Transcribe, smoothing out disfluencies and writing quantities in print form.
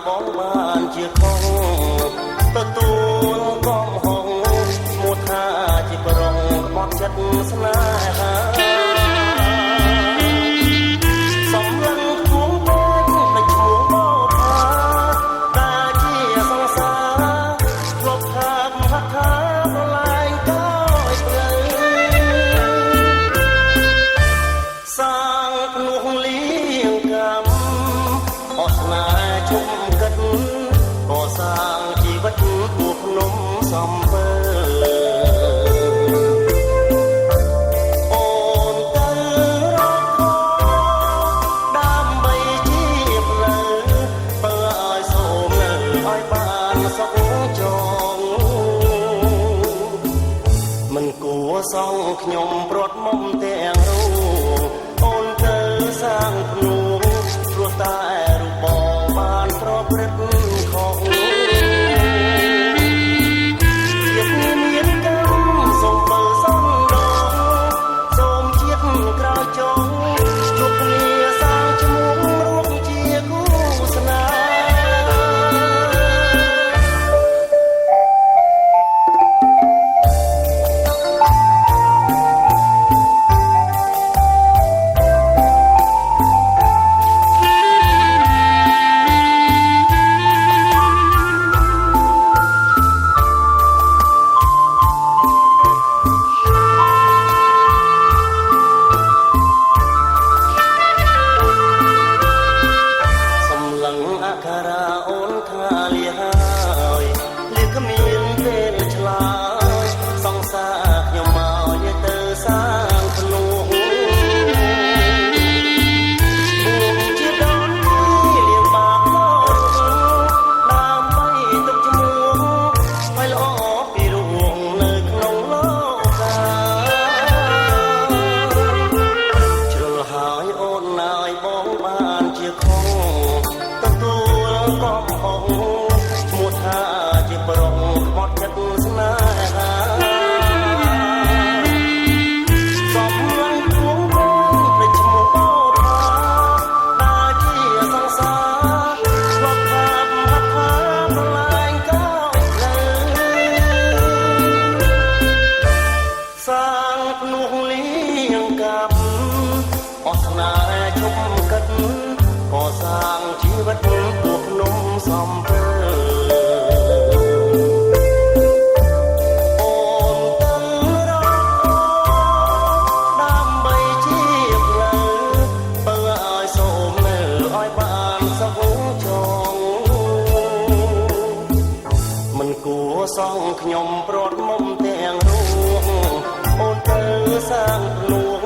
បងបានជាខុសទទួលកំហុសមកថាជាប្រងបត់ចិត្តស្នេហាសំឡឹងគួងបងមិនឈ្មោះមកថាតាជាសង្សារធ្លាប់ថាហត់ថាប្រឡាយក៏ឲ្យព្រៃសាងភ្នោះលៀងកម្មអស្នាជុំកិតក៏សាងជីវិតគួភ្នំសំពើអូនទៅរកខដើម្បីជាផ្លូវបើឲ្យសូមនៅឲ្យបានសុខចងមិនគួរសងខ្ញុំព្រាត់មុំទាំងរូបអូនទៅសាងភ្នោះព្រោះតែរូបបងបានប្រព្រឹត្តខុសជាតិមានកម្មសូមបើសំដងសូមជាតិក្រោយចុងជួបគ្នាសាងឈ្មោះរួមជាគូស្នេហ៍អូនថាលាហើយលាគ្មានពេលឆ្លើយសង្សារខ្ញុំមកទៅសាងភ្នោះជាដនទីលៀងបាបដើម្បីទុកឈ្មោះឲ្យល្អពីរួងនៅក្នុងលោកកាជ្រុលហើយអូនណាយបងបានជាខុសទទួលកំហុសឈ្មោះថាជាប្រងក្បត់ចិត្តស្នេហាសំឡឹងគួងបងភ្លេចឈ្មោះបោថាតាជាសង្សារធ្លាប់ថាហត់ថាប្រឡាយក៏លើសាងភ្នោះលៀងកាប់អស្នាជុំកិតក៏សាងជីវិតពួកភ្នំសំពើអូនទៅរកដើម្បីជាផ្លូវបើឲ្យសូមនៅឲ្យបានសុខចងមិនគួរសងខ្ញុំព្រាត់មុំទាំងរួងអូនទៅសាងភ្នោះ